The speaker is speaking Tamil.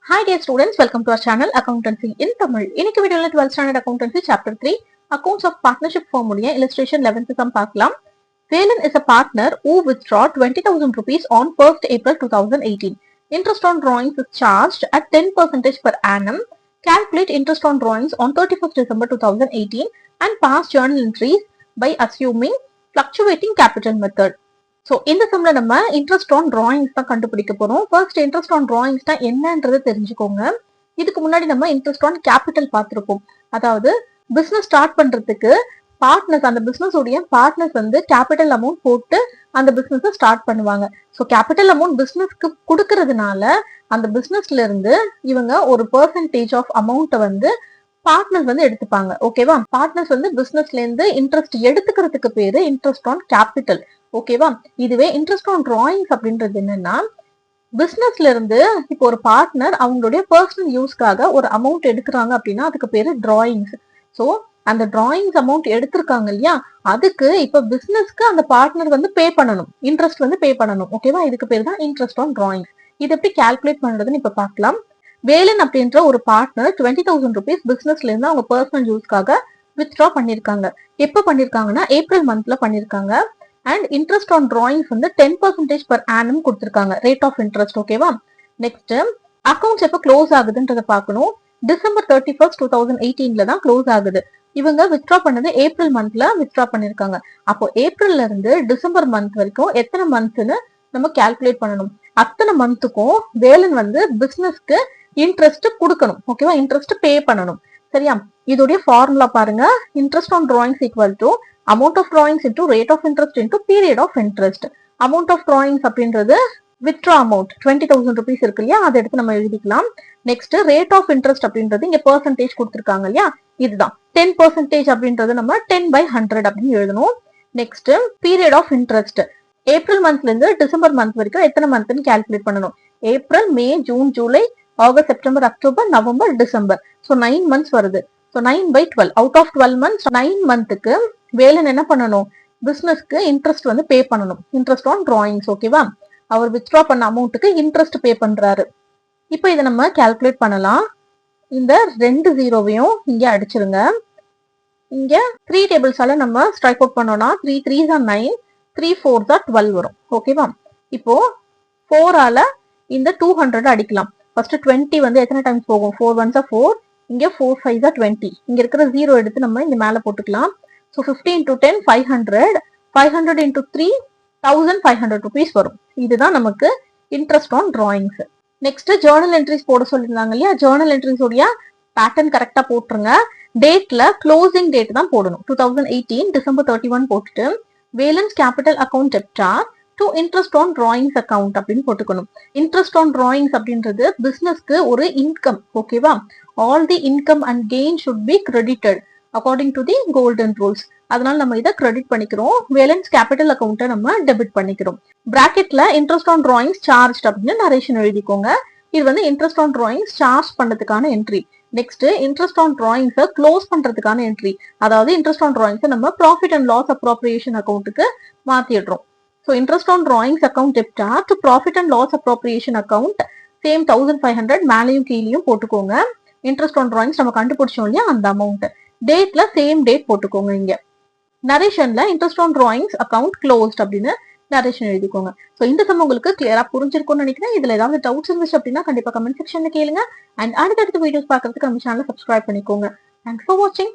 Hi dear students, welcome to our channel Accountancy in Tamil. இன்னைக்கு வீடியோல 12th standard accountancy chapter 3 accounts of partnership form உடைய illustration 11th sum பார்க்கலாம். Velan is a partner who withdraw 20,000 rupees on 1st April 2018. Interest on drawings is charged at 10% per annum. Calculate interest on drawings on 31st December 2018 and pass journal entries by assuming fluctuating capital method. So இந்த சம்ல நம்ம இன்ட்ரெஸ்ட் ஆன் டிராயிங்ஸ் தான் கண்டுபிடிக்க போறோம். ஃபர்ஸ்ட் இன்ட்ரெஸ்ட் ஆன் டிராயிங்ஸ் தான் என்னன்றது தெரிஞ்சுக்கோங்க. இதுக்கு முன்னாடி நம்ம இன்ட்ரெஸ்ட் ஆன் கேபிட்டல் பார்த்திருப்போம். அதாவது பிசினஸ் ஸ்டார்ட் பண்றதுக்கு பார்ட்னர்ஸ், அந்த பிசினஸ் உடைய பார்ட்னர்ஸ் வந்து கேபிட்டல் அமௌண்ட் போட்டு அந்த பிசினஸ் ஸ்டார்ட் பண்ணுவாங்க. ஸோ கேபிட்டல் அமௌண்ட் பிசினஸ்க்கு கொடுக்கறதுனால அந்த பிசினஸ்ல இருந்து இவங்க ஒரு பெர்சன்டேஜ் ஆஃப் அமௌண்ட்டை வந்து பார்ட்னர்ஸ் வந்து எடுத்துப்பாங்க. ஓகேவா? பார்ட்னர்ஸ் வந்து பிசினஸ்ல இருந்து இன்ட்ரெஸ்ட் எடுத்துக்கிறதுக்கு பேரு இன்ட்ரெஸ்ட் ஆன் கேபிட்டல். ஓகேவா? இதுவே இன்ட்ரெஸ்ட் ஆன் டிராயிங்ஸ் அப்படின்றது என்னன்னா, பிசினஸ்ல இருந்து இப்போ ஒரு பார்ட்னர் அவங்களுடைய பர்சனல் யூஸ்க்காக ஒரு அமௌண்ட் எடுக்கிறாங்க அப்படின்னா அதுக்கு பேரு டிராயிங்ஸ். ஸோ அந்த டிராயிங்ஸ் அமௌண்ட் எடுத்திருக்காங்க இல்லையா, அதுக்கு இப்ப பிசினஸ்க்கு அந்த பார்ட்னர் வந்து பே பண்ணணும், இன்ட்ரெஸ்ட் வந்து பே பண்ணணும். ஓகேவா? இதுக்கு பேர் தான் இன்ட்ரெஸ்ட் ஆன் டிராயிங்ஸ். இது எப்படி கால்குலேட் பண்றதுன்னு இப்ப பார்க்கலாம். வேலன் அப்படின்ற ஒரு பார்ட்னர் 20,000 rupees பிசினஸ்ல இருந்து அவங்க பர்சனல் யூஸ்க்காக வித்ட்ரா பண்ணிருக்காங்க. எப்ப பண்ணிருக்காங்கன்னா ஏப்ரல் மந்த்ல பண்ணிருக்காங்க. அண்ட் இன்ட்ரெஸ்ட் ஆன் டிராயிங்ஸ் வந்து 10% per annum கொடுத்திருக்காங்க, ரேட் ஆஃப் இன்ட்ரெஸ்ட். ஓகேவா? நெக்ஸ்ட் அக்கௌண்ட்ஸ் எப்ப க்ளோஸ் ஆகுதுன்றத பார்க்கணும். டிசம்பர் 31st 2018 தான் க்ளோஸ் ஆகுது. இவங்க வித்ட்ரா பண்ணது ஏப்ரல் மந்த்ல வித்ட்ரா பண்ணிருக்காங்க. அப்போ ஏப்ரல்ல இருந்து டிசம்பர் மந்த் வரைக்கும் எத்தனை மந்த்னு நம்ம கால்குலேட் பண்ணணும். அத்தனை மந்த்துக்கும் வேலன் வந்து பிசினஸ்க்கு இன்ட்ரெஸ்ட் கொடுக்கணும். ஓகேவா? இன்ட்ரெஸ்ட் பே பண்ணணும். சரியா? இதோடைய ஃபார்முலா பாருங்க. Interest on drawings equal to amount of drawings into rate of interest into period of interest. amount of drawings அப்படின்றது withdraw amount 20,000 rupees இருக்கு இல்லையா, அதை எடுத்து நம்ம எழுதிக்கலாம். நெக்ஸ்ட் ரேட் ஆஃப் இன்ட்ரெஸ்ட் அப்படின்றது இங்க பெர்சன்டேஜ் கொடுத்திருக்காங்க இல்லையா, இதுதான் 10% அப்படின்றது நம்ம 10/100 அப்படின்னு எழுதணும். Next period of interest April மந்த்ல இருந்து டிசம்பர் மந்த் வரைக்கும் எத்தனை மந்த்னு கால்குலேட் பண்ணணும். April, May, June, July, August, September, October, November, December. So 9 months வருது. ஸோ 9/12 அவுட் ஆஃப் 12 months 9 மந்த்துக்கு வேலன் என்ன பண்ணணும், பிசினஸ்க்கு இன்ட்ரெஸ்ட் வந்து பே பண்ணணும். Interest on drawings. ஓகேவா? அவர் வித்ட்ரா பண்ண அமௌண்ட்டுக்கு இன்ட்ரெஸ்ட் பே பண்றாரு. இப்போ இதை நம்ம கால்குலேட் பண்ணலாம். இந்த 2 ஜீரோவையும் இங்க அடிச்சிருங்க. இங்க 3 டேபிள்ஸால நம்ம ஸ்ட்ரைக் அவுட் பண்ணோம்னா 3 3s are 9, 3 4s are 12 வரும். ஓகேவா? இப்போ 4 ஆல இந்த 200 அடிக்கலாம். ஃபர்ஸ்ட் 20 வந்து எத்தனை டைம்ஸ் போகும், 4 1s are 4, இங்க 4 5s are 20. இங்க இருக்கிற ஜீரோ எடுத்து நம்ம இங்க மேல போட்டுக்கலாம். So 50 into 10 500, 500 into 3 1500 rupees வரும். இதுதான் நமக்கு interest on drawings. Next Journal entries போட சொல்லியிருந்தாங்க இல்லையா, ஜேர்னல் என்ட்ரிஸ் உடைய பேட்டர்ன் கரெக்டா போட்டுருங்க. டேட்ல க்ளோசிங் டேட் தான் போடணும். 2018 டிசம்பர் 31 போட்டுட்டு valence capital account debtor to interest on drawings account அப்படின்னு போட்டுக்கணும். இன்ட்ரெஸ்ட் ஆன் டிராயிங்ஸ் அப்படின்றது பிசினஸ்க்கு ஒரு இன்கம். ஓகேவா? All the income and gain should be credited according to the golden rules. அதனால நம்ம இதை கிரெடிட் பண்ணிக்கிறோம். வேலன்ஸ் கேபிட்டல் அக்கௌண்ட்டை நம்ம டெபிட் பண்ணிக்கிறோம். பிராக்கெட்ல இன்ட்ரெஸ்ட் ஆன் டிராயிங்ஸ் சார்ஜ் அப்படின்னு நரேஷன் எழுதிக்கோங்க. இது வந்து இன்ட்ரெஸ்ட் ஆன் டிராயிங்ஸ் சார்ஜ் பண்றதுக்கான என்ட்ரி. நெக்ஸ்ட் இன்ட்ரெஸ்ட் ஆன் டிராயிங்ஸை க்ளோஸ் பண்றதுக்கான என்ட்ரி. அதாவது இன்ட்ரெஸ்ட் ஆன் டிராயிங்ஸை நம்ம ப்ராஃபிட் அண்ட் லாஸ் அப்ரோப்ரியேஷன் அக்கௌண்ட்டுக்கு மாத்திடுறோம். So interest on drawings account debtor to profit and loss appropriation account same 1500 மேலையும் கீழையும் போட்டுக்கோங்க. இன்ட்ரெஸ்ட் ஆன் டிராயிங்ஸ் நம்ம கண்டுபிடிச்சோம் இல்லையா, அந்த அமௌண்ட் டேட்ல சேம் டேட் போட்டுக்கோங்க. இங்க நரேஷன்ல interest on drawings account closed அப்படின்னு நரேஷன் எழுதிக்கோங்க. ஸோ இந்த சம் உங்களுக்கு கிளியரா புரிஞ்சிருக்கும்னு நினைக்கிறேன். இதுல ஏதாவது டவுட்ஸ் இருந்துச்சு அப்படின்னா கண்டிப்பா கமெண்ட் செக்ஷன்ல கேளுங்க. அண்ட் அடுத்தடுத்த வீடியோஸ் பார்க்கறதுக்கு நம்ம சேனலை சப்ஸ்கிரைப் பண்ணிக்கோங்க. தேங்க்ஸ் ஃபார் வாட்சிங்.